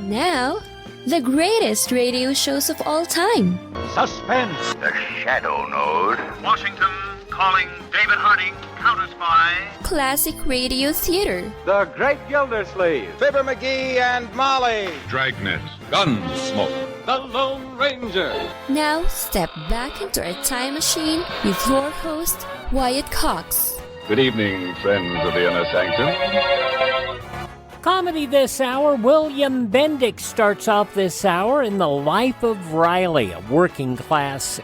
Now, the greatest radio shows of all time. Suspense. The Shadow Node. Washington calling David Harding, counter-spy. Classic radio theater. The Great Gildersleeve. Fibber McGee and Molly. Dragnet. Gunsmoke. The Lone Ranger. Now, step back into our time machine with your host, Wyatt Cox. Good evening, friends of the Inner Sanctum. Comedy this hour. William Bendix starts off this hour in the life of Riley, a working class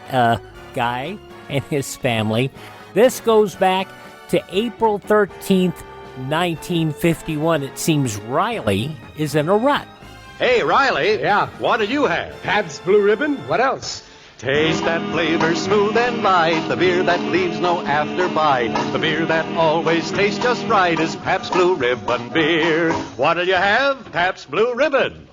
guy and his family. This goes back to April 13th, 1951. It seems Riley is in a rut. Hey, Riley. Yeah? What do you have? Pabst Blue Ribbon? What else? Taste that flavor smooth and light, the beer that leaves no afterbite. The beer that always tastes just right is Pabst Blue Ribbon beer. What'll you have? Pabst Blue Ribbon.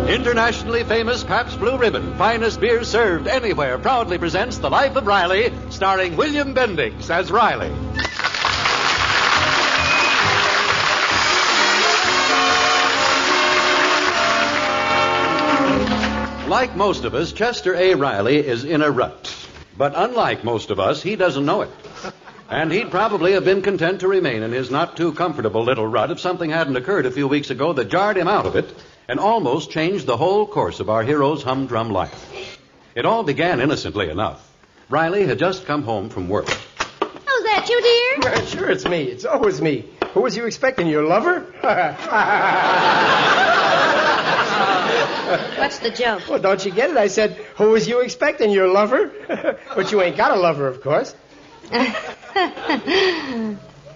Internationally famous Pabst Blue Ribbon, finest beer served anywhere, proudly presents The Life of Riley, starring William Bendix as Riley. Like most of us, Chester A. Riley is in a rut. But unlike most of us, he doesn't know it. And he'd probably have been content to remain in his not-too-comfortable little rut if something hadn't occurred a few weeks ago that jarred him out of it and almost changed the whole course of our hero's humdrum life. It all began innocently enough. Riley had just come home from work. Oh, is that you, dear? Well, sure, it's me. It's always me. Who was you expecting? Your lover? What's the joke? Well, don't you get it? I said, who was you expecting? Your lover? But you ain't got a lover, of course. Well,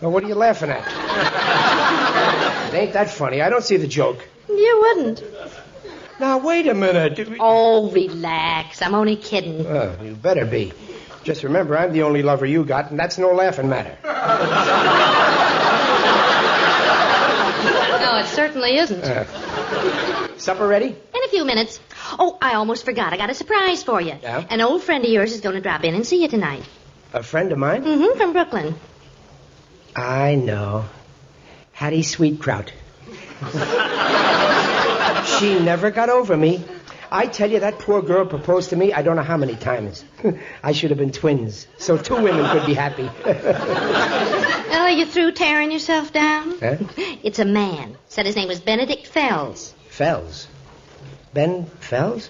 what are you laughing at? It ain't that funny. I don't see the joke. You wouldn't. Now, wait a minute. Oh, relax. I'm only kidding. Oh, you better be. Just remember, I'm the only lover you got, and that's no laughing matter. No, it certainly isn't. Supper ready? In a few minutes. Oh, I almost forgot. I got a surprise for you. Yeah? An old friend of yours is going to drop in and see you tonight. A friend of mine? Mm-hmm, from Brooklyn. I know. Hattie Sweetkraut. She never got over me. I tell you, that poor girl proposed to me I don't know how many times. I should have been twins, so 2 women could be happy. Oh, are you through tearing yourself down? Huh? It's a man. Said his name was Benedict Fells. Fells? Ben Fells?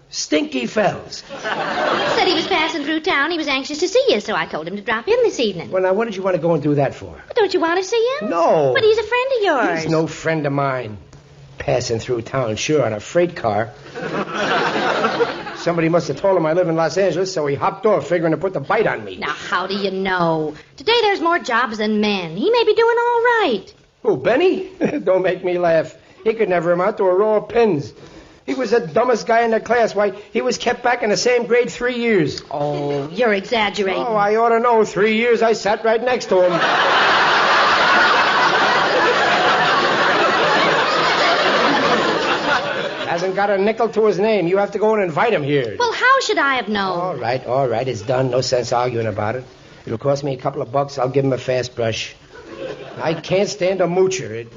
Stinky Fells. Said he was passing through town. He was anxious to see you, so I told him to drop in this evening. Well, now, what did you want to go and do that for? Don't you want to see him? No. But he's a friend of yours. He's no friend of mine. Passing through town, sure, on a freight car. Somebody must have told him I live in Los Angeles, so he hopped off, figuring to put the bite on me. Now, how do you know? Today there's more jobs than men. He may be doing all right. Who, Benny? Don't make me laugh. He could never amount to a row of pins. He was the dumbest guy in the class. Why, he was kept back in the same grade 3 years. Oh, you're exaggerating. Oh, I ought to know. 3 years I sat right next to him. Hasn't got a nickel to his name. You have to go and invite him here. Well, how should I have known? All right. It's done. No sense arguing about it. It'll cost me a couple of bucks. I'll give him a fast brush. I can't stand a moocher.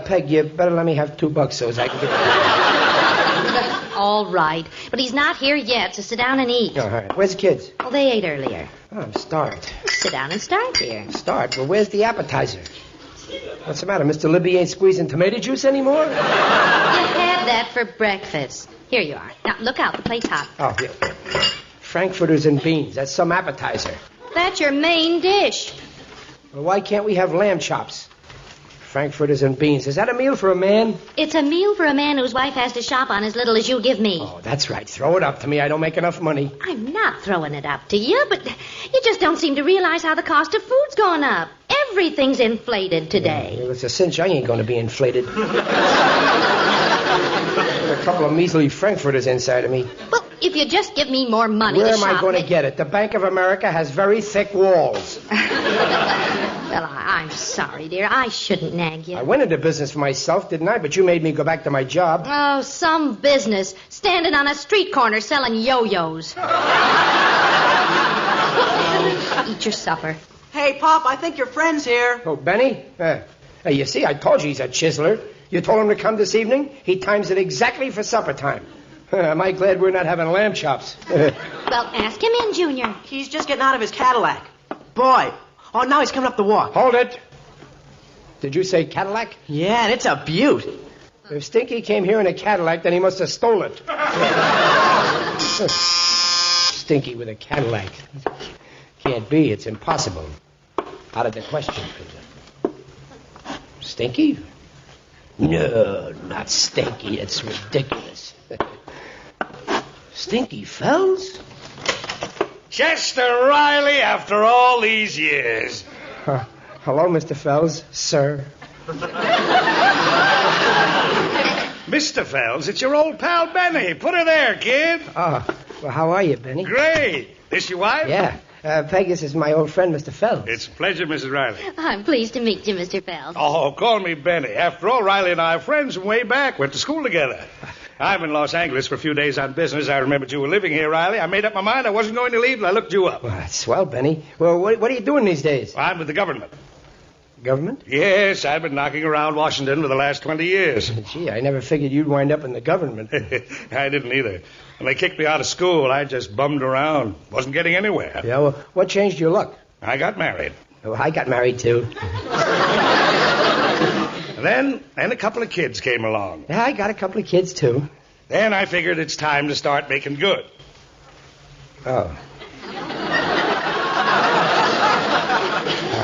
Peg, you better let me have $2 so as I can get it. All right. But he's not here yet, so sit down and eat. All right. Where's the kids? Well, they ate earlier. Oh, I'm starved. Sit down and start, dear. Start? Well, where's the appetizer? What's the matter? Mr. Libby ain't squeezing tomato juice anymore? You had that for breakfast. Here you are. Now, look out. The plate's hot. Oh, yeah. Frankfurters and beans. That's some appetizer. That's your main dish. Well, why can't we have lamb chops? Frankfurters and beans. Is that a meal for a man? It's a meal for a man whose wife has to shop on as little as you give me. Oh, that's right. Throw it up to me. I don't make enough money. I'm not throwing it up to you, but you just don't seem to realize how the cost of food's gone up. Everything's inflated today. Well, it's a cinch I ain't going to be inflated. There's a couple of measly Frankfurters inside of me. Well, if you just give me more money Where to am I shop going to get it? The Bank of America has very thick walls. Well, I'm sorry, dear. I shouldn't nag you. I went into business for myself, didn't I? But you made me go back to my job. Oh, some business. Standing on a street corner selling yo-yos. Eat your supper. Hey, Pop, I think your friend's here. Oh, Benny? Hey, you see, I told you he's a chiseler. You told him to come this evening. He times it exactly for supper time. Am I glad we're not having lamb chops? Well, ask him in, Junior. He's just getting out of his Cadillac. Boy. Oh, now he's coming up the walk. Hold it. Did you say Cadillac? Yeah, and it's a beaut. If Stinky came here in a Cadillac, then he must have stole it. Stinky with a Cadillac. Can't be. It's impossible. Out of the question. Stinky? No, not Stinky. It's ridiculous. Stinky Fells? Chester Riley after all these years. Hello, Mr. Fells, sir. Mr. Fells, it's your old pal Benny. Put her there, kid. Oh, well, how are you, Benny? Great. This your wife? Yeah. Peg, this is my old friend, Mr. Fells. It's a pleasure, Mrs. Riley. I'm pleased to meet you, Mr. Fells. Oh, call me Benny. After all, Riley and I are friends from way back. Went to school together. I'm in Los Angeles for a few days on business. I remembered you were living here, Riley. I made up my mind I wasn't going to leave till I looked you up. Well, that's swell, Benny. Well, what are you doing these days? I'm with the government. Government? Yes, I've been knocking around Washington for the last 20 years. Gee, I never figured you'd wind up in the government. I didn't either. When they kicked me out of school, I just bummed around. Wasn't getting anywhere. Yeah, well, what changed your luck? I got married. Oh, I got married, too. Then a couple of kids came along. Yeah, I got a couple of kids, too. Then I figured it's time to start making good. Oh.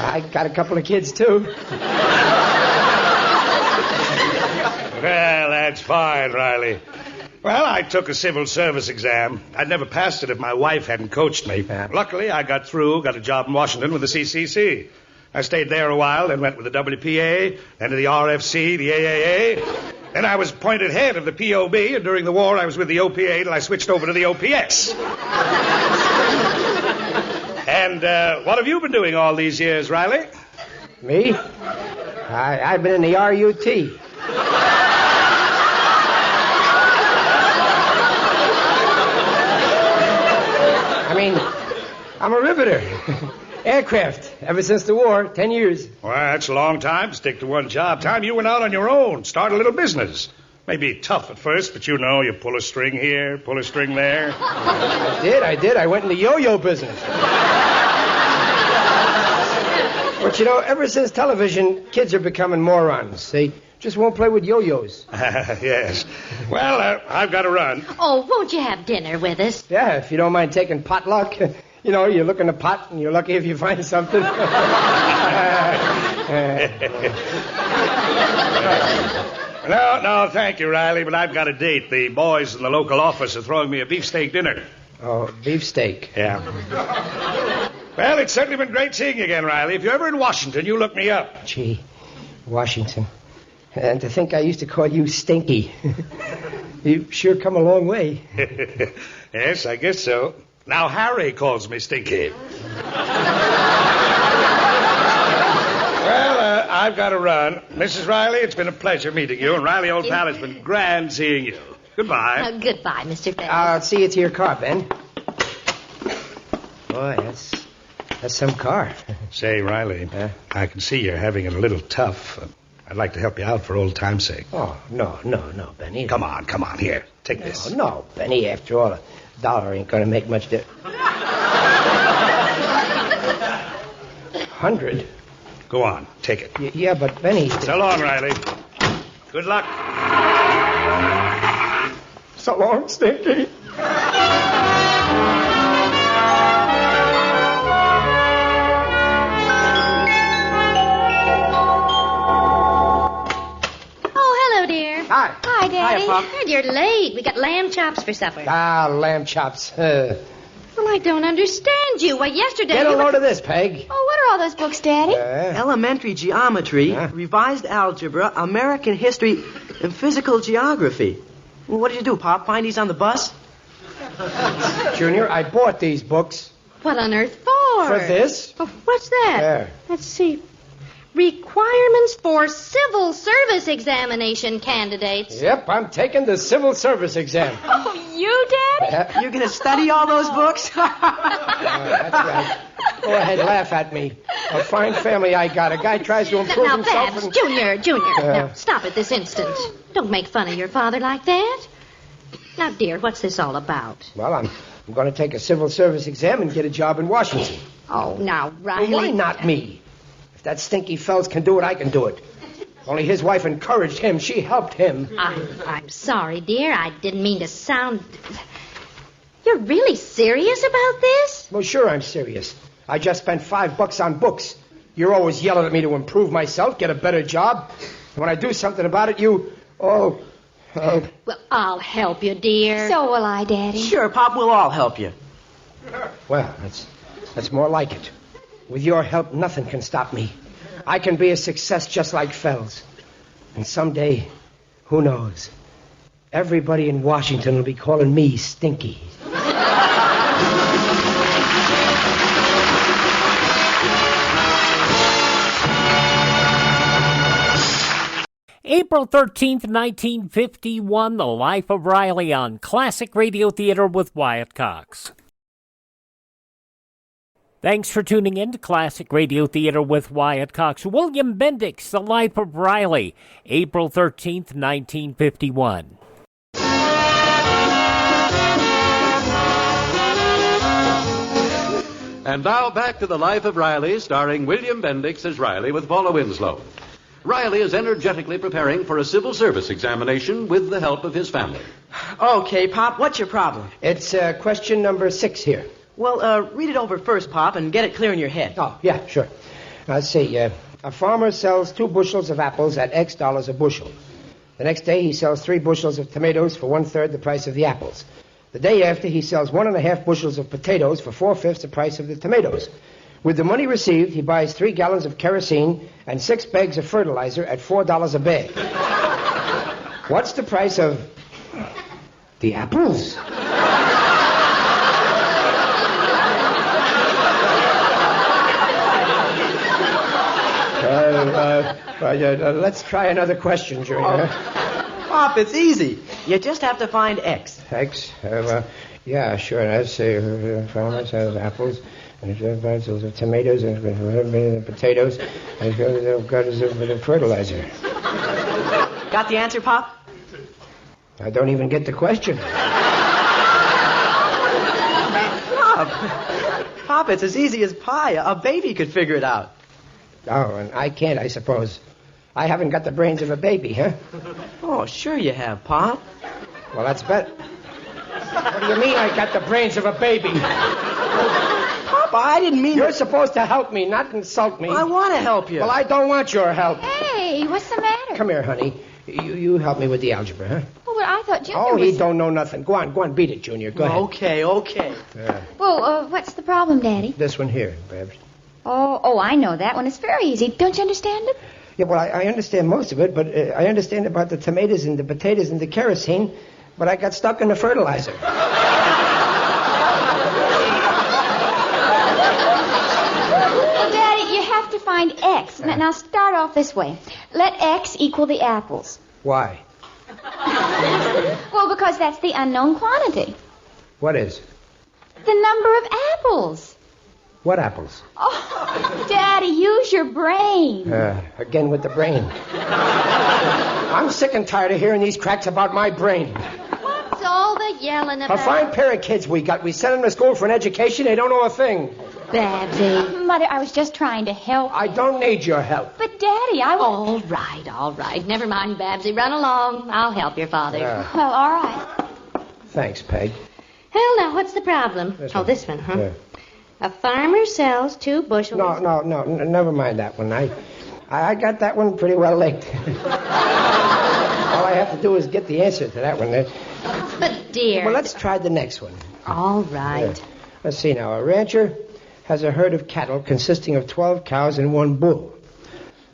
I got a couple of kids, too. Well, that's fine, Riley. Well, I took a civil service exam. I'd never passed it if my wife hadn't coached me. Yeah. Luckily, I got through, got a job in Washington with the CCC. I stayed there a while, then went with the WPA, then to the RFC, the AAA. Then I was appointed head of the POB, and during the war I was with the OPA till I switched over to the OPS. And what have you been doing all these years, Riley? Me? I've been in the RUT. I mean, I'm a riveter. Aircraft, ever since the war, 10 years. Well, that's a long time to stick to one job. Time you went out on your own, start a little business. Maybe tough at first, but you know, you pull a string here, pull a string there. I did. I went in the yo-yo business. But, you know, ever since television, kids are becoming morons. They just won't play with yo-yos. Yes. Well, I've got to run. Oh, won't you have dinner with us? Yeah, if you don't mind taking potluck. You know, you look in the pot, and you're lucky if you find something. No, thank you, Riley, but I've got a date. The boys in the local office are throwing me a beefsteak dinner. Oh, beefsteak. Yeah. Well, it's certainly been great seeing you again, Riley. If you're ever in Washington, you look me up. Gee, Washington. And to think I used to call you Stinky. You've sure come a long way. Yes, I guess so. Now Harry calls me Stinky. Well, I've got to run. Mrs. Riley, it's been a pleasure meeting you. And Riley, old pal, it's been grand seeing you. Goodbye. Goodbye, Mr. Fells. I'll see you to your car, Ben. Boy, that's some car. Say, Riley, I can see you're having it a little tough. I'd like to help you out for old time's sake. Oh, no, Benny. Come on. Here, take this. No, Benny, after all, $1 ain't going to make much difference. 100? Go on, take it. Yeah, but Benny... So long, Riley. Good luck. So long, Stinky. Hi. Hi, Daddy. Hiya, Pop. Good, you're late. We got lamb chops for supper. Lamb chops. Well, I don't understand you. Why, yesterday... Get a load of this, Peg. Oh, what are all those books, Daddy? Elementary geometry, revised algebra, American history, and physical geography. Well, what did you do, Pop? Find these on the bus? Junior, I bought these books. What on earth for? For this. Oh, what's that? There. Let's see. Requirements for civil service examination candidates. Yep, I'm taking the civil service exam. Oh, you, Daddy? You're going to study all those books? That's right. Go ahead, laugh at me. A fine family I got. A guy tries to improve Now, himself Babs, and... Junior. Now, stop it this instant. Don't make fun of your father like that. Now, dear, what's this all about? Well, I'm going to take a civil service exam and get a job in Washington. Oh, now, Riley. Well, why not me? If that Stinky Fells can do it, I can do it. Only his wife encouraged him. She helped him. I'm sorry, dear. I didn't mean to sound... You're really serious about this? Well, sure, I'm serious. I just spent $5 on books. You're always yelling at me to improve myself, get a better job. And when I do something about it, you... Well, I'll help you, dear. So will I, Daddy. Sure, Pop, we'll all help you. Well, that's more like it. With your help, nothing can stop me. I can be a success just like Fells. And someday, who knows, everybody in Washington will be calling me Stinky. April 13th, 1951, The Life of Riley on Classic Radio Theater with Wyatt Cox. Thanks for tuning in to Classic Radio Theater with Wyatt Cox. William Bendix, The Life of Riley, April 13th, 1951. And now back to The Life of Riley, starring William Bendix as Riley with Paula Winslow. Riley is energetically preparing for a civil service examination with the help of his family. Okay, Pop, what's your problem? It's question number 6 here. Well, read it over first, Pop, and get it clear in your head. Oh, yeah, sure. Let's see. A farmer sells 2 bushels of apples at X dollars a bushel. The next day, he sells 3 bushels of tomatoes for 1/3 the price of the apples. The day after, he sells 1.5 bushels of potatoes for 4/5 the price of the tomatoes. With the money received, he buys 3 gallons of kerosene and 6 bags of fertilizer at $4 a bag. What's the price of the apples? Let's try another question, Junior. Pop, it's easy. You just have to find X. X? Yeah, sure. Let's see. Farmer sells apples, and sells tomatoes, and potatoes, and got the fertilizer. Got the answer, Pop? I don't even get the question. Pop, it's as easy as pie. A baby could figure it out. Oh, and I can't, I suppose. I haven't got the brains of a baby, huh? Oh, sure you have, Pop. Well, that's better. What do you mean I got the brains of a baby? Papa, I didn't mean... You're supposed to help me, not insult me. I want to help you. Well, I don't want your help. Hey, what's the matter? Come here, honey. You help me with the algebra, huh? Oh, but I thought Junior Oh, was... he don't know nothing. Go on, beat it, Junior. Go ahead. Okay. Well, what's the problem, Daddy? This one here, Babs. Oh, I know that one. It's very easy. Don't you understand it? Yeah, well, I understand most of it, but I understand about the tomatoes and the potatoes and the kerosene, but I got stuck in the fertilizer. Well, Daddy, you have to find X. Now start off this way. Let X equal the apples. Why? Well, because that's the unknown quantity. What is? The number of apples. What apples? Oh, Daddy, use your brain. Again with the brain. I'm sick and tired of hearing these cracks about my brain. What's all the yelling about? A fine pair of kids we got. We sent them to school for an education. They don't know a thing. Babsy. Mother, I was just trying to help. I don't need your help. But, Daddy, I... All right. Never mind, Babsy. Run along. I'll help your father. Well, all right. Thanks, Peg. Well, now, what's the problem? This one, huh? Yeah. A farmer sells 2 bushels... No, never mind that one. I got that one pretty well licked. All I have to do is get the answer to that one. But, dear... Well, let's try the next one. All right. Yeah. Let's see now. A rancher has a herd of cattle consisting of 12 cows and 1 bull.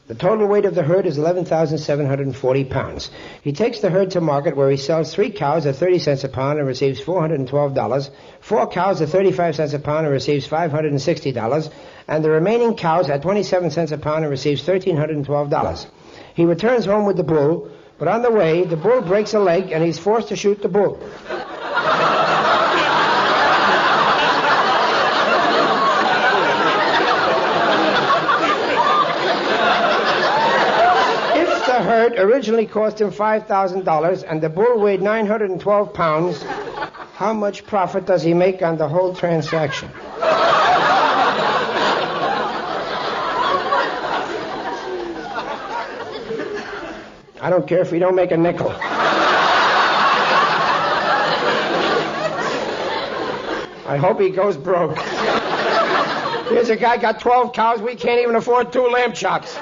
The total weight of the herd is 11,740 pounds. He takes the herd to market where he sells 3 cows at 30 cents a pound and receives $412, 4 cows at 35 cents a pound and receives $560, and the remaining cows at 27 cents a pound and receives $1,312. He returns home with the bull, but on the way, the bull breaks a leg and he's forced to shoot the bull. herd originally cost him $5,000 and the bull weighed 912 pounds, how much profit does he make on the whole transaction? I don't care if he don't make a nickel. I hope he goes broke. Here's a guy got 12 cows. We can't even afford 2 lamb chops.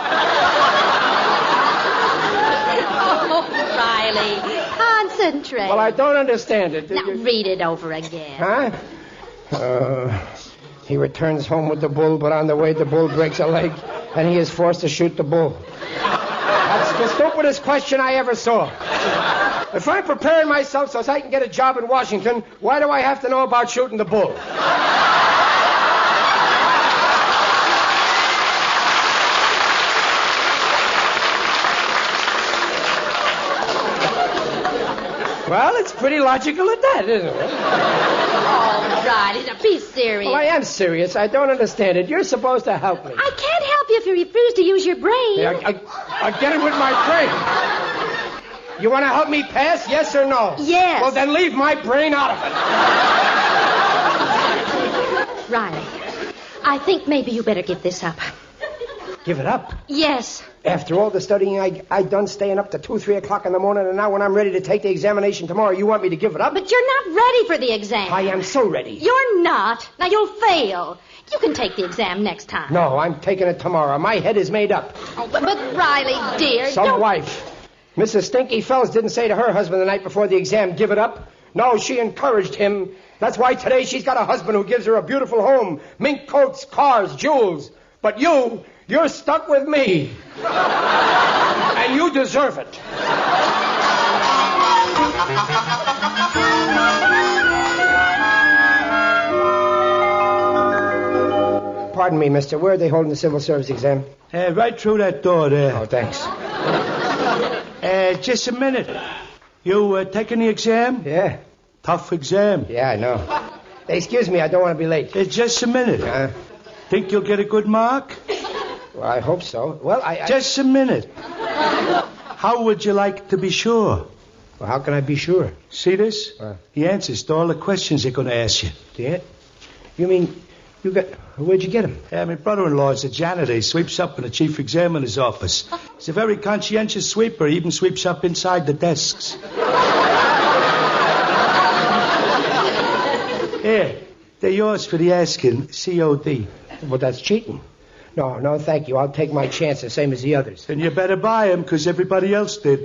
Oh, Riley, concentrate. Well, I don't understand it. Now, read it over again. Huh? He returns home with the bull, but on the way the bull breaks a leg, and he is forced to shoot the bull. That's the stupidest question I ever saw. If I'm preparing myself so I can get a job in Washington, why do I have to know about shooting the bull? Well, it's pretty logical at that, isn't it? Oh, Riley, now be serious. Well, I am serious. I don't understand it. You're supposed to help me. I can't help you if you refuse to use your brain. Yeah, I get it with my brain. You want to help me pass, yes or no? Yes. Well, then leave my brain out of it. Riley, I think maybe you better give this up. Give it up? Yes. After all the studying I done, staying up to 2, 3 o'clock in the morning, and now when I'm ready to take the examination tomorrow, you want me to give it up? But you're not ready for the exam. I am so ready. You're not. Now, you'll fail. You can take the exam next time. No, I'm taking it tomorrow. My head is made up. Oh, but Riley, dear, Some wife. Mrs. Stinky Fells didn't say to her husband the night before the exam, give it up. No, she encouraged him. That's why today she's got a husband who gives her a beautiful home, mink coats, cars, jewels. But you're stuck with me. And you deserve it. Pardon me, mister. Where are they holding the civil service exam? Right through that door there. Oh, thanks. Just a minute. You taking the exam? Yeah. Tough exam. Yeah, I know. Hey, excuse me, I don't want to be late. Just a minute. Think you'll get a good mark? Well, I hope so. Well, Just a minute. How would you like to be sure? Well, how can I be sure? See this? The answers to all the questions they're going to ask you. Yeah? You mean you got... Where'd you get them? My brother-in-law is a janitor. He sweeps up in the chief examiner's office. He's a very conscientious sweeper. He even sweeps up inside the desks. Here, they're yours for the asking. COD. Well, that's cheating. No, thank you. I'll take my chances, same as the others. Then you better buy them, because everybody else did.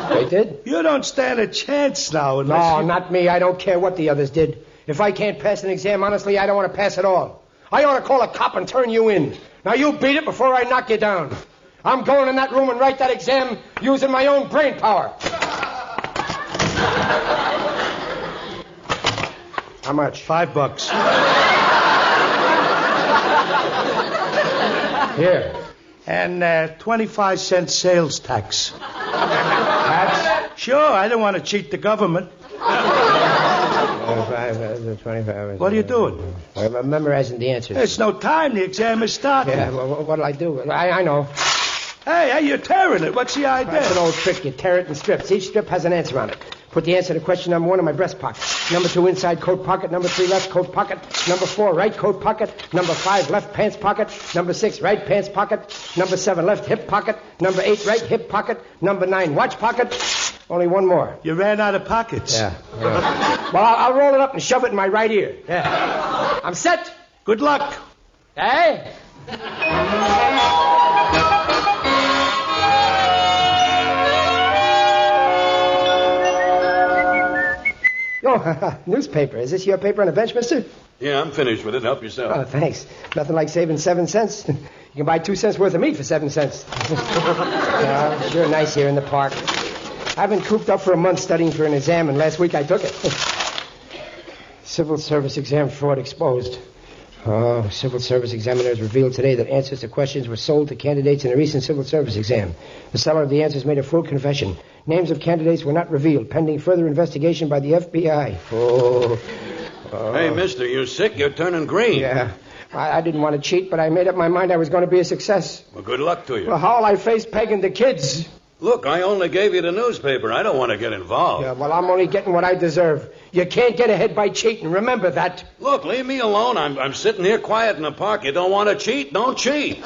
They did? You don't stand a chance now unless No, not me. I don't care what the others did. If I can't pass an exam, honestly, I don't want to pass at all. I ought to call a cop and turn you in. Now, you beat it before I knock you down. I'm going in that room and write that exam using my own brain power. How much? $5. Here. And 25-cent sales tax. Tax? Sure, I don't want to cheat the government. 25. What are you doing? I'm memorizing the answers. There's no time. The exam is starting. Yeah, well, what'll I do? I know. Hey, you're tearing it. What's the idea? That's an old trick. You tear it in strips. Each strip has an answer on it. Put the answer to question number 1 in my breast pocket. Number 2, inside coat pocket. Number 3, left coat pocket. Number 4, right coat pocket. Number 5, left pants pocket. Number 6, right pants pocket. Number 7, left hip pocket. Number 8, right hip pocket. Number 9, watch pocket. Only one more. You ran out of pockets. Yeah. Well, I'll roll it up and shove it in my right ear. Yeah. I'm set. Good luck. Hey? Oh, newspaper. Is this your paper on the bench, mister? Yeah, I'm finished with it. Help yourself. Oh, thanks. Nothing like saving 7 cents. You can buy 2 cents worth of meat for 7 cents. Yeah, sure nice here in the park. I've been cooped up for a month studying for an exam, and last week I took it. Civil service exam fraud exposed. Oh, civil service examiners revealed today that answers to questions were sold to candidates in a recent civil service exam. The seller of the answers made a full confession. Names of candidates were not revealed, pending further investigation by the FBI. Oh. Hey, mister, you sick? You're turning green. Yeah. I didn't want to cheat, but I made up my mind I was going to be a success. Well, good luck to you. Well, how'll I face Peg and the kids? Look, I only gave you the newspaper. I don't want to get involved. Yeah, well, I'm only getting what I deserve. You can't get ahead by cheating. Remember that. Look, leave me alone. I'm sitting here quiet in the park. You don't want to cheat? Don't cheat.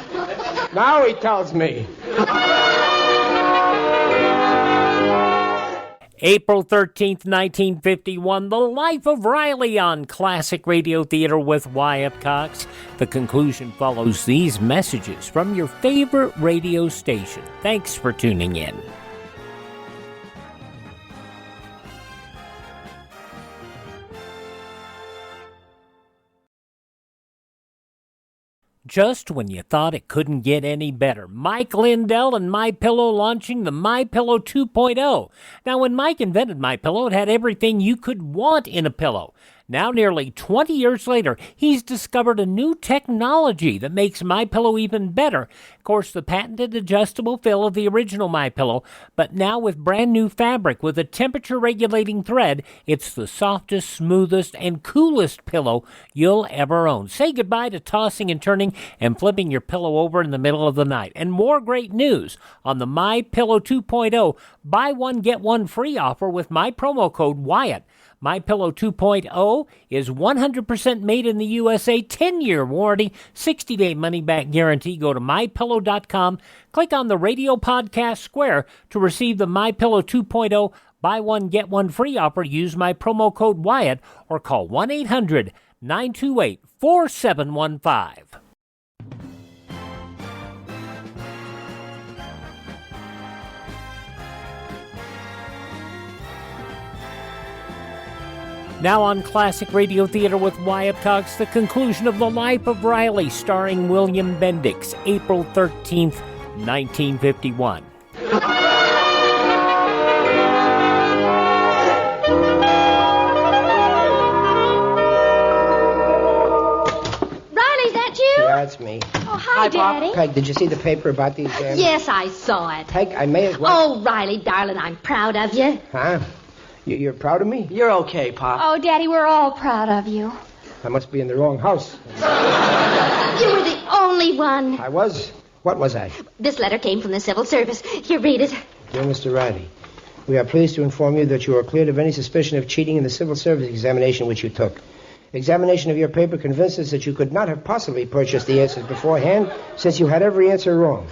Now he tells me. April 13th, 1951, The Life of Riley on Classic Radio Theater with Wyatt Cox. The conclusion follows these messages from your favorite radio station. Thanks for tuning in. Just when you thought it couldn't get any better, Mike Lindell and MyPillow launching the MyPillow 2.0. Now, when Mike invented MyPillow, it had everything you could want in a pillow. Now, nearly 20 years later, he's discovered a new technology that makes MyPillow even better. Of course, the patented adjustable fill of the original MyPillow, but now with brand new fabric with a temperature-regulating thread, it's the softest, smoothest, and coolest pillow you'll ever own. Say goodbye to tossing and turning and flipping your pillow over in the middle of the night. And more great news on the MyPillow 2.0 buy one, get one free offer with my promo code Wyatt. MyPillow 2.0 is 100% made in the USA, 10-year warranty, 60-day money-back guarantee. Go to MyPillow.com, click on the radio podcast square to receive the MyPillow 2.0 buy one, get one free offer. Use my promo code Wyatt or call 1-800-928-4715. Now on Classic Radio Theater with Wyatt Cox, the conclusion of The Life of Riley, starring William Bendix, April 13th, 1951. That's me. Oh, hi, Daddy. Peg, did you see the paper about the exam? Yes, I saw it. Peg, I may as well... Oh, Riley, darling, I'm proud of you. Huh? You're proud of me? You're okay, Pop. Oh, Daddy, we're all proud of you. I must be in the wrong house. You were the only one. I was? What was I? This letter came from the civil service. Here, read it. Dear Mr. Riley, we are pleased to inform you that you are cleared of any suspicion of cheating in the civil service examination which you took. Examination of your paper convinced us that you could not have possibly purchased the answers beforehand, since you had every answer wrong.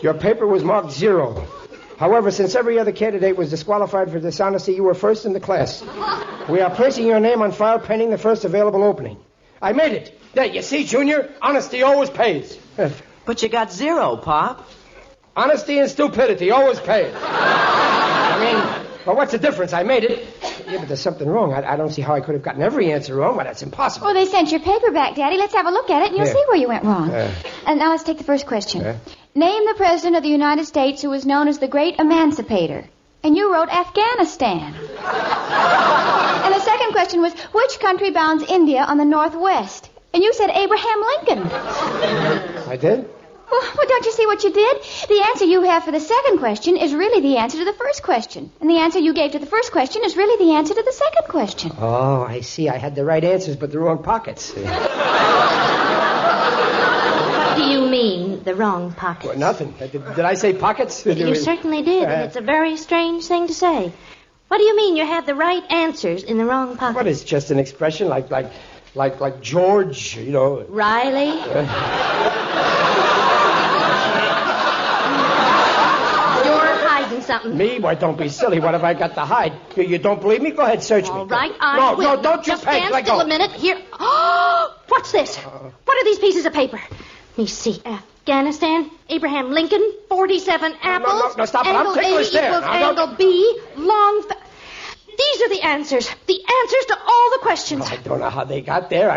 Your paper was marked 0. However, since every other candidate was disqualified for dishonesty, you were first in the class. We are placing your name on file pending the first available opening. I made it. There, you see, Junior, honesty always pays. But you got 0, Pop. Honesty and stupidity always pays. Well, what's the difference? I made it. Yeah, but there's something wrong. I don't see how I could have gotten every answer wrong. Well, that's impossible. Oh, they sent your paper back, Daddy. Let's have a look at it, and you'll see where you went wrong. And now let's take the first question. Name the President of the United States who was known as the Great Emancipator. And you wrote Afghanistan. And the second question was, which country bounds India on the northwest? And you said Abraham Lincoln. I did? Well, don't you see what you did? The answer you have for the second question is really the answer to the first question. And the answer you gave to the first question is really the answer to the second question. Oh, I see. I had the right answers, but the wrong pockets. What do you mean, the wrong pockets? Well, nothing. Did I say pockets? You certainly did, and it's a very strange thing to say. What do you mean you had the right answers in the wrong pockets? What is just an expression like George, you know. Riley? Something. Me? Why, don't be silly. What have I got to hide? You don't believe me? Go ahead, search me. All right, I will. No, don't you, Just Peg. stand still a minute. Here. Oh, what's this? What are these pieces of paper? Let me see. Afghanistan, Abraham Lincoln, 47 apples. No, stop it. Angle I'm ticklish A there. equals angle B, long... These are the answers. The answers to all the questions. I don't know how they got there.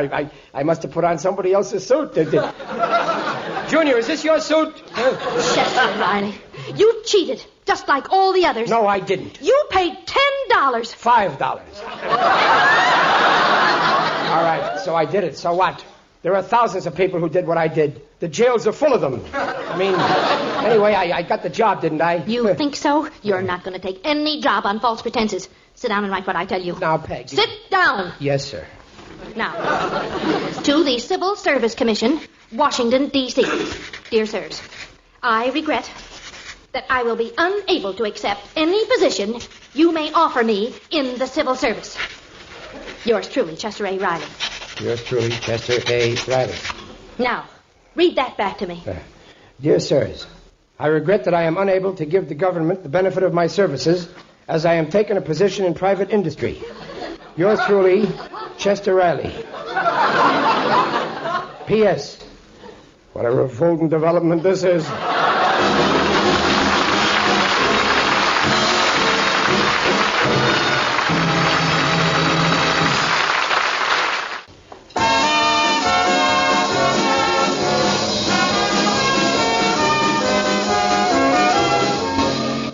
I must have put on somebody else's suit. Junior, is this your suit? Shut up, Riley. You cheated, just like all the others. No, I didn't. You paid $10. $5. All right, so I did it. So what? There are thousands of people who did what I did. The jails are full of them. I mean, anyway, I got the job, didn't I? You think so? You're not going to take any job on false pretenses. Sit down and write what I tell you. Now, Peg. Sit down. Yes, sir. Now, to the Civil Service Commission, Washington, D.C. Dear sirs, I regret that I will be unable to accept any position you may offer me in the civil service. Yours truly, Chester A. Riley. Yours truly, Chester A. Riley. Now, read that back to me. Dear sirs, I regret that I am unable to give the government the benefit of my services as I am taking a position in private industry. Yours truly, Chester Riley. P.S. What a revolting development this is.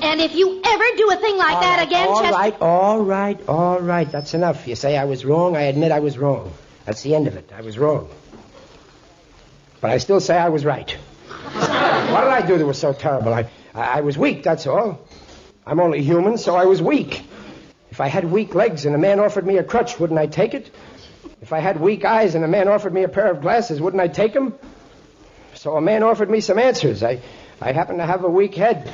And if you ever do a thing like that again, Chester... All right. That's enough. You say I was wrong. I admit I was wrong. That's the end of it. I was wrong. But I still say I was right. What did I do that was so terrible? I was weak, that's all. I'm only human, so I was weak. If I had weak legs and a man offered me a crutch, wouldn't I take it? If I had weak eyes and a man offered me a pair of glasses, wouldn't I take them? So a man offered me some answers. I happen to have a weak head.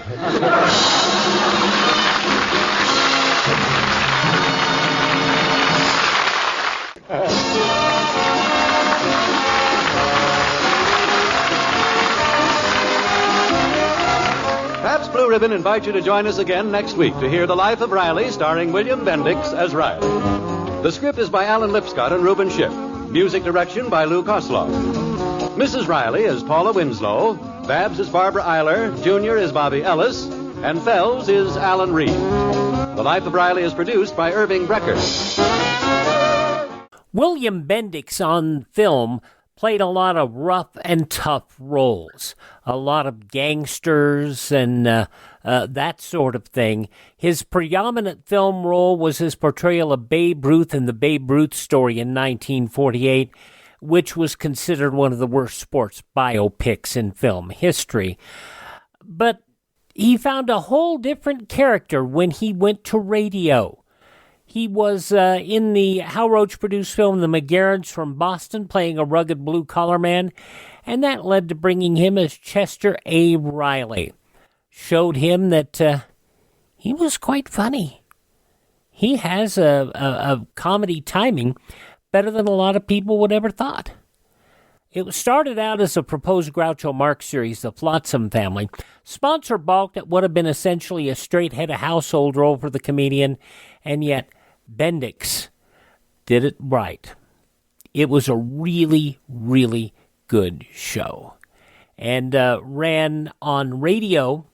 Pabst Blue Ribbon invites you to join us again next week to hear The Life of Riley, starring William Bendix as Riley. The script is by Alan Lipscott and Reuben Schiff. Music direction by Lou Kosloff. Mrs. Riley is Paula Winslow, Babs is Barbara Eiler, Junior is Bobby Ellis, and Fells is Alan Reed. The Life of Riley is produced by Irving Brecker. William Bendix on film played a lot of rough and tough roles, a lot of gangsters and that sort of thing. His predominant film role was his portrayal of Babe Ruth in the Babe Ruth story in 1948, which was considered one of the worst sports biopics in film history. But he found a whole different character when he went to radio. He was in the Hal Roach-produced film The McGarrets from Boston, playing a rugged blue-collar man, and that led to bringing him as Chester A. Riley. Showed him that he was quite funny. He has a comedy timing better than a lot of people would ever thought. It started out as a proposed Groucho Marx series, The Flotsam Family. Sponsor balked at what had been essentially a straight head of household role for the comedian, and yet Bendix did it right. It was a really, really good show. And ran on radio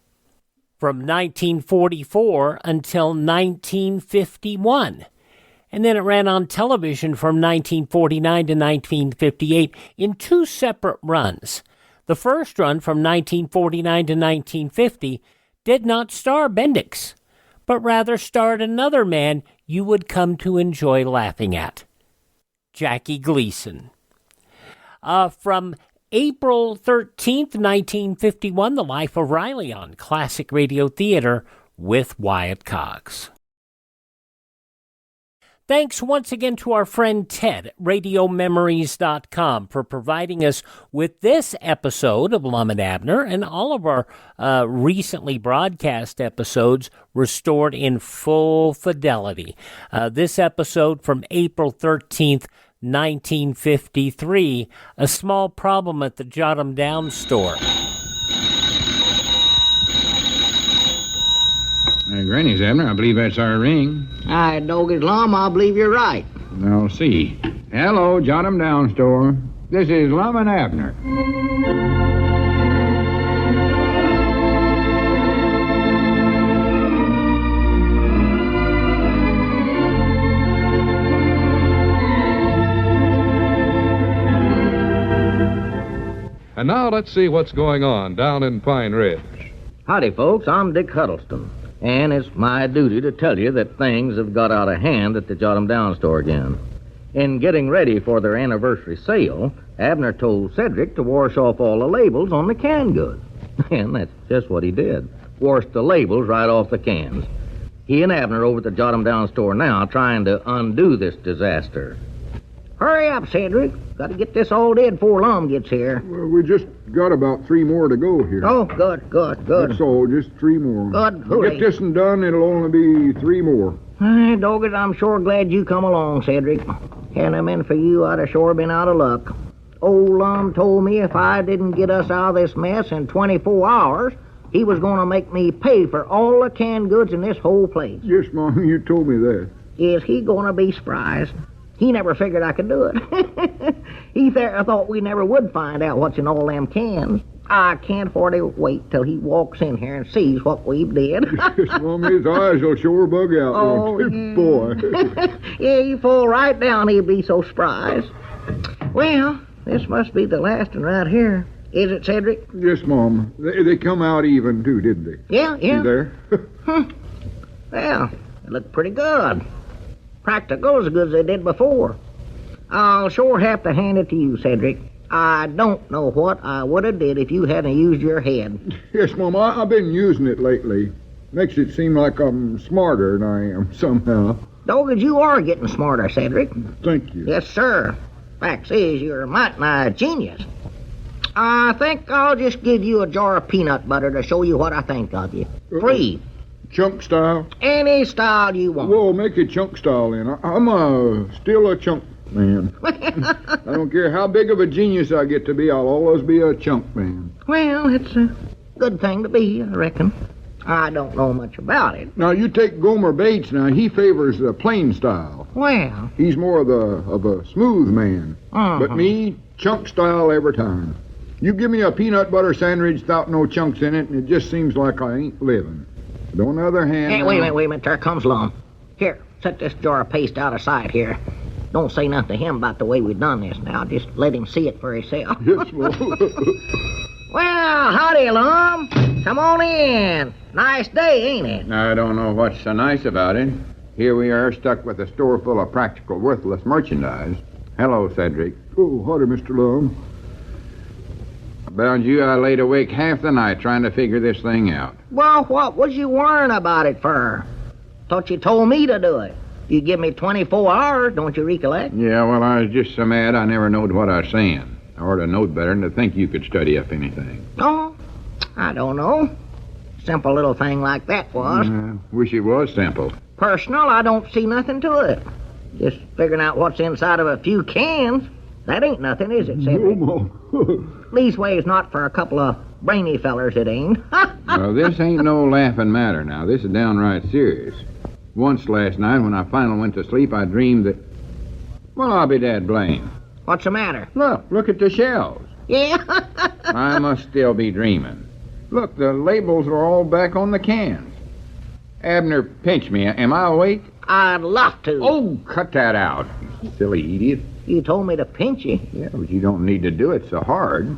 from 1944 until 1951. And then it ran on television from 1949 to 1958 in two separate runs. The first run from 1949 to 1950 did not star Bendix, but rather starred another man you would come to enjoy laughing at, Jackie Gleason. From April 13th, 1951, The Life of Riley on Classic Radio Theater with Wyatt Cox. Thanks once again to our friend Ted at RadioMemories.com for providing us with this episode of Lum and Abner and all of our recently broadcast episodes restored in full fidelity. This episode from April 13th, 1953, A Small Problem at the Jot 'em Down Store. Granny's, Abner. I believe that's our ring. I dog it, Lum. I believe you're right. I'll see. Hello, Jot 'em Down Store. This is Lum and Abner. And now let's see what's going on down in Pine Ridge. Howdy, folks. I'm Dick Huddleston. And it's my duty to tell you that things have got out of hand at the Jot 'em Down store again. In getting ready for their anniversary sale, Abner told Cedric to wash off all the labels on the canned goods. And that's just what he did. Washed the labels right off the cans. He and Abner over at the Jot 'em Down store now trying to undo this disaster. Hurry up, Cedric. Got to get this all dead before Lum gets here. Well, we just got about 3 more to go here. Oh, good. That's all, just 3 more. Good, hurry. Get this one done, it'll only be 3 more. Dogged, I'm sure glad you come along, Cedric. Hadn't it been for you, I'd have sure been out of luck. Old Lum told me if I didn't get us out of this mess in 24 hours, he was going to make me pay for all the canned goods in this whole place. Yes, Mom, you told me that. Is he going to be surprised? He never figured I could do it. He thought we never would find out what's in all them cans. I can't hardly wait till he walks in here and sees what we've did. Yes, Mom, his eyes will sure bug out. Oh, yeah. Boy. Yeah, he fall right down. He'll be so surprised. Well, this must be the last one right here. Is it, Cedric? Yes, Mom. They come out even, too, didn't they? Yeah. See there? Well, they look pretty good. Practical as good as they did before. I'll sure have to hand it to you, Cedric. I don't know what I would have did if you hadn't used your head. Yes, Mom, I've been using it lately. Makes it seem like I'm smarter than I am, somehow. Dogged, you are getting smarter, Cedric. Thank you. Yes, sir. Facts is, you're mighty nigh a genius. I think I'll just give you a jar of peanut butter to show you what I think of you. Free. Chunk style? Any style you want. Well, make it chunk style then. I'm still a chunk man. I don't care how big of a genius I get to be, I'll always be a chunk man. Well, it's a good thing to be, I reckon. I don't know much about it. Now, you take Gomer Bates now. He favors the plain style. Well. He's more of a smooth man. But me, chunk style every time. You give me a peanut butter sandwich without no chunks in it, and it just seems like I ain't living. But on the other hand... Hey, wait a minute. There comes Lum. Here, set this jar of paste out of sight here. Don't say nothing to him about the way we done this now. Just let him see it for himself. Yes, Mom. Well, howdy, Lum. Come on in. Nice day, ain't it? I don't know what's so nice about it. Here we are, stuck with a store full of practical, worthless merchandise. Hello, Cedric. Oh, howdy, Mr. Lum. About you, I laid awake half the night trying to figure this thing out. Well, what was you worrying about it for? Thought you told me to do it. You give me 24 hours, don't you recollect? Yeah, well, I was just so mad I never knowed what I was saying. I ought to knowed better than to think you could study up anything. Oh, I don't know. Simple little thing like that was. Wish it was simple. Personal, I don't see nothing to it. Just figuring out what's inside of a few cans. That ain't nothing, is it, Cedric? No, Leastways, not for a couple of brainy fellers, it ain't. Well, this ain't no laughing matter now. This is downright serious. Once last night, when I finally went to sleep, I dreamed that... Well, I'll be dad blamed. What's the matter? Look at the shelves. Yeah? I must still be dreaming. Look, the labels are all back on the cans. Abner pinched me. Am I awake? I'd love to. Oh, cut that out, you silly idiot. You told me to pinch you. Yeah, but you don't need to do it so hard.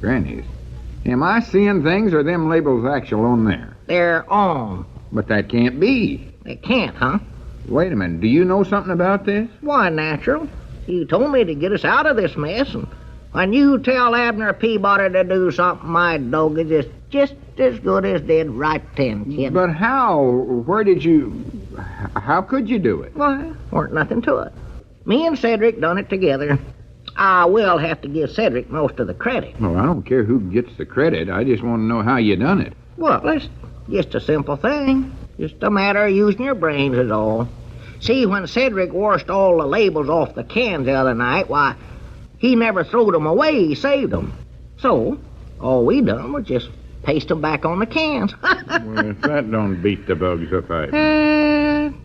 Grannies, am I seeing things or them labels actual on there? They're on. But that can't be. They can't, huh? Wait a minute. Do you know something about this? Why, natural. You told me to get us out of this mess, and when you tell Abner Peabody to do something, my dog is just as good as dead right then, kid. But how? Where did you... How could you do it? Why, weren't nothing to it. Me and Cedric done it together. I will have to give Cedric most of the credit. Well, I don't care who gets the credit. I just want to know how you done it. Well, it's just a simple thing. Just a matter of using your brains is all. See, when Cedric washed all the labels off the cans the other night, why, he never throwed them away. He saved them. So, all we done was just paste them back on the cans. Well, if that don't beat the bugs up,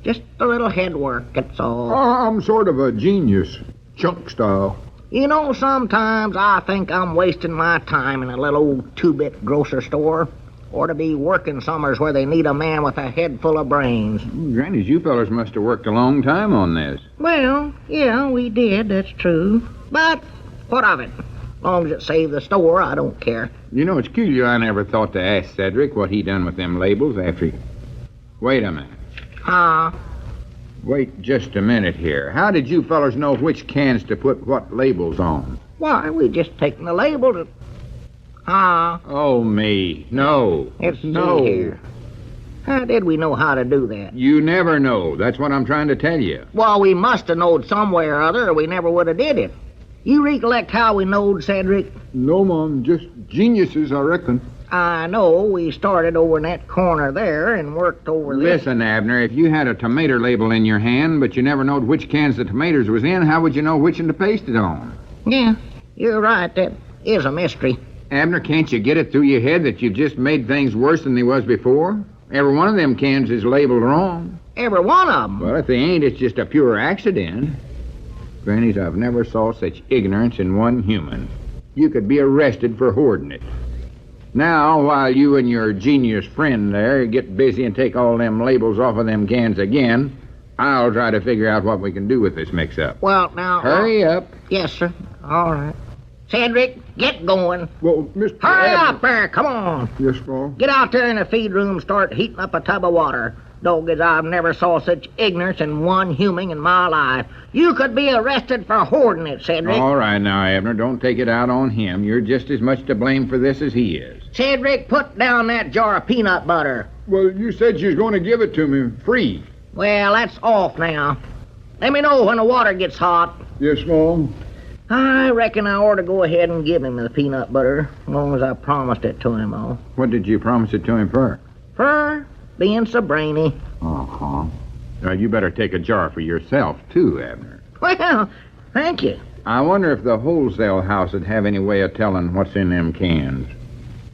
just a little head work, that's all. I'm sort of a genius, chunk style. You know, sometimes I think I'm wasting my time in a little old two-bit grocery store. Or to be working summers where they need a man with a head full of brains. Grannies, you fellas must have worked a long time on this. Well, yeah, we did, that's true. But what of it? As long as it saved the store, I don't care. You know, it's curious I never thought to ask Cedric what he done with them labels after he... Wait a minute. Wait just a minute here. How did you fellas know which cans to put what labels on? Why, we just taken the labels and... Oh, me. No. Let's no. see here. How did we know how to do that? You never know. That's what I'm trying to tell you. Well, we must have knowed some way or other, or we never would have did it. You recollect how we knowed, Cedric? No, Mom. Just geniuses, I reckon. I know. We started over in that corner there and worked over there. Listen, Abner, if you had a tomato label in your hand, but you never knowed which cans the tomatoes was in, how would you know which one to paste it on? Yeah, you're right. That is a mystery. Abner, can't you get it through your head that you've just made things worse than they was before? Every one of them cans is labeled wrong. Every one of them? Well, if they ain't, it's just a pure accident. Grannies, I've never saw such ignorance in one human. You could be arrested for hoarding it. Now, while you and your genius friend there get busy and take all them labels off of them cans again, I'll try to figure out what we can do with this mix-up. Well, now... Hurry up. Yes, sir. All right. Cedric, get going. Well, Mr. Hurry Abner. up there. Come on. Yes, Mom. Get out there in the feed room, start heating up a tub of water. Doggos, I've never saw such ignorance in one human in my life. You could be arrested for hoarding it, Cedric. All right now, Abner, don't take it out on him. You're just as much to blame for this as he is. Cedric, put down that jar of peanut butter. Well, you said you was going to give it to me free. Well, that's off now. Let me know when the water gets hot. Yes, Mom. I reckon I ought to go ahead and give him the peanut butter, as long as I promised it to him, though. What did you promise it to him for? For being so brainy. Uh-huh. Now, you better take a jar for yourself, too, Abner. Well, thank you. I wonder if the wholesale house would have any way of telling what's in them cans.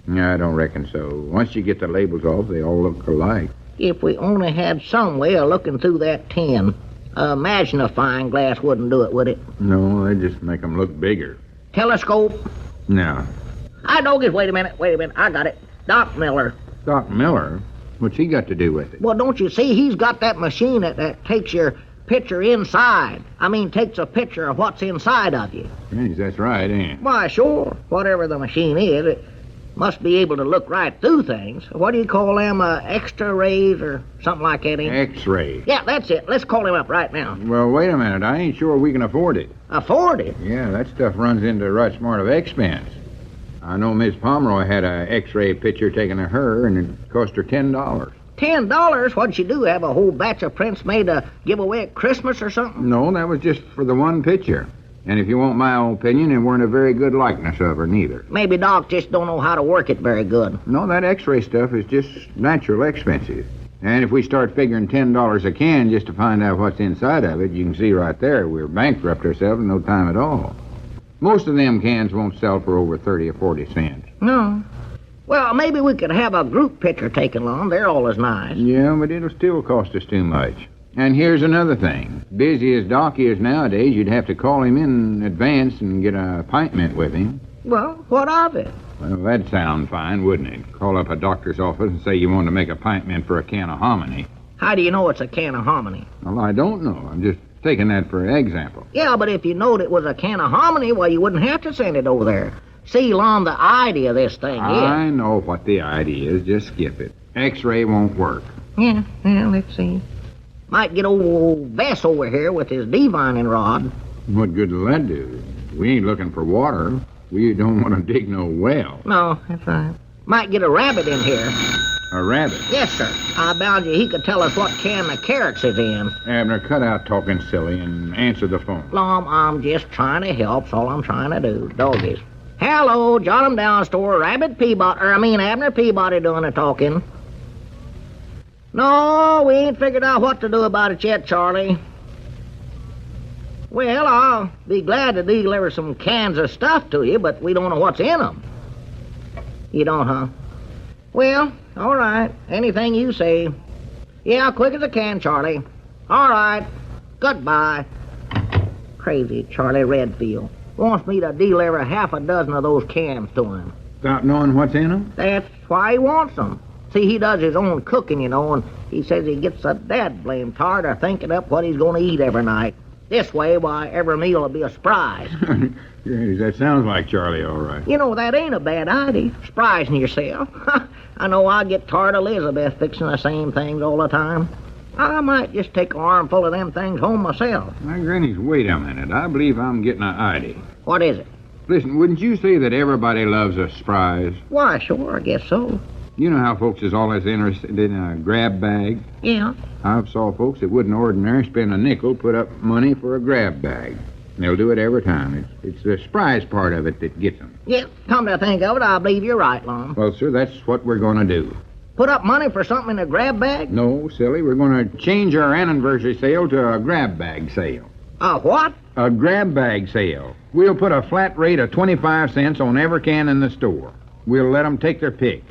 I don't reckon so. Once you get the labels off, they all look alike. If we only had some way of looking through that tin. A magnifying glass wouldn't do it, would it? No, they just make them look bigger. Telescope? No. Doggos, wait a minute. I got it. Doc Miller. Doc Miller? What's he got to do with it? Well, don't you see? He's got that machine that takes your picture inside. Takes a picture of what's inside of you. Yes, that's right, ain't it? Why, sure. Whatever the machine is, it must be able to look right through things. What do you call them? Extra rays or something like that, ain't it? X-ray. Yeah, that's it. Let's call him up right now. Well, wait a minute. I ain't sure we can afford it. Afford it? Yeah, that stuff runs into right smart of expense. I know Miss Pomeroy had a X-ray picture taken of her, and it cost her $10. $10? What'd she do? Have a whole batch of prints made to give away at Christmas or something? No, that was just for the one picture. And if you want my own opinion, it weren't a very good likeness of her, neither. Maybe Doc just don't know how to work it very good. No, that X-ray stuff is just natural expensive. And if we start figuring $10 a can just to find out what's inside of it, you can see right there we're bankrupt ourselves in no time at all. Most of them cans won't sell for over 30 or 40 cents. No. Well, maybe we could have a group picture taken along. They're all as nice. Yeah, but it'll still cost us too much. And here's another thing. Busy as Doc is nowadays, you'd have to call him in advance and get an appointment with him. Well, what of it? Well, that'd sound fine, wouldn't it? Call up a doctor's office and say you want to make an appointment for a can of hominy. How do you know it's a can of hominy? Well, I don't know. I'm just taking that for example. Yeah, but if you knowed it was a can of hominy, well, you wouldn't have to send it over there. See, Lum, the idea of this thing is... I know what the idea is. Just skip it. X-ray won't work. Yeah, let's see. Might get old Bess over here with his divining rod. What good will that do? We ain't looking for water. We don't want to dig no well. No, that's right. Might get a rabbit in here. A rabbit? Yes, sir. I bound you he could tell us what can the carrots is in. Abner, cut out talking silly and answer the phone. Lum, I'm just trying to help. That's all I'm trying to do. Doggies. Hello, jot 'em down, store. Abner Peabody doing the talking. No, we ain't figured out what to do about it yet, Charlie. Well, I'll be glad to deliver some cans of stuff to you, but we don't know what's in them. You don't, huh? Well, all right. Anything you say. Yeah, quick as I can, Charlie. All right. Goodbye. Crazy Charlie Redfield. Wants me to deliver half a dozen of those cans to him. Without knowing what's in them? That's why he wants them. See, he does his own cooking, you know, and he says he gets a dad blame tired of thinking up what he's going to eat every night. This way, why, every meal will be a surprise. Yes, that sounds like Charlie, all right. You know, that ain't a bad idea, surprising yourself. I know I get tired of Elizabeth fixing the same things all the time. I might just take an armful of them things home myself. Now, Granny, wait a minute. I believe I'm getting an idea. What is it? Listen, wouldn't you say that everybody loves a surprise? Why, sure, I guess so. You know how folks is always interested in a grab bag? Yeah. I've saw folks that wouldn't ordinarily spend a nickel put up money for a grab bag. They'll do it every time. It's the surprise part of it that gets them. Yeah, come to think of it, I believe you're right, Lum. Well, sir, that's what we're going to do. Put up money for something in a grab bag? No, silly. We're going to change our anniversary sale to a grab bag sale. A what? A grab bag sale. We'll put a flat rate of 25 cents on every can in the store. We'll let them take their pick.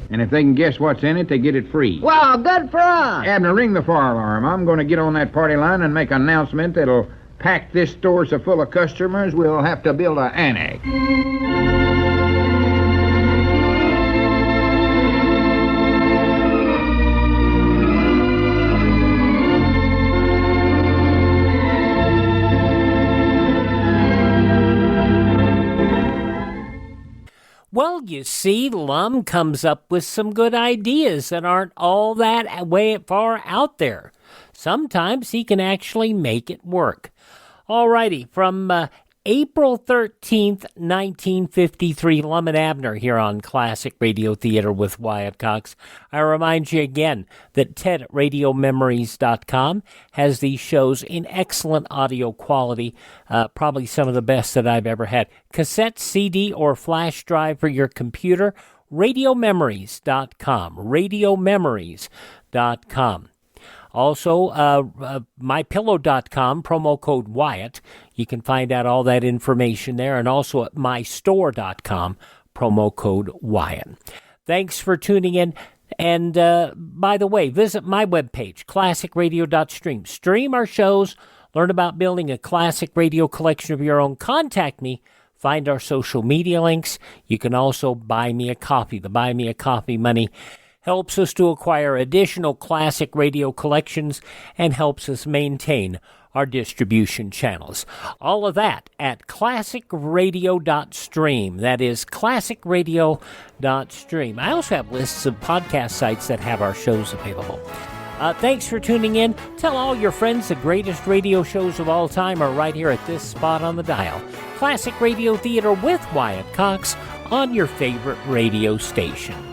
And if they can guess what's in it, they get it free. Well, good for us. Abner, ring the fire alarm. I'm going to get on that party line and make an announcement that'll pack this store so full of customers we'll have to build an annex. Well, you see, Lum comes up with some good ideas that aren't all that way far out there. Sometimes he can actually make it work. Alrighty, from April 13th, 1953, Lum and Abner here on Classic Radio Theater with Wyatt Cox. I remind you again that Ted at RadioMemories.com has these shows in excellent audio quality, probably some of the best that I've ever had. Cassette, CD, or flash drive for your computer, RadioMemories.com, RadioMemories.com. Also, MyPillow.com, promo code Wyatt. You can find out all that information there, and also at MyStore.com, promo code Wyatt. Thanks for tuning in. And by the way, visit my webpage, classicradio.stream. Stream our shows, learn about building a classic radio collection of your own. Contact me. Find our social media links. You can also buy me a coffee. The Buy Me a Coffee money helps us to acquire additional classic radio collections and helps us maintain our distribution channels. All of that at classicradio.stream. That is classicradio.stream. I also have lists of podcast sites that have our shows available. Thanks for tuning in. Tell all your friends the greatest radio shows of all time are right here at this spot on the dial. Classic Radio Theater with Wyatt Cox on your favorite radio station.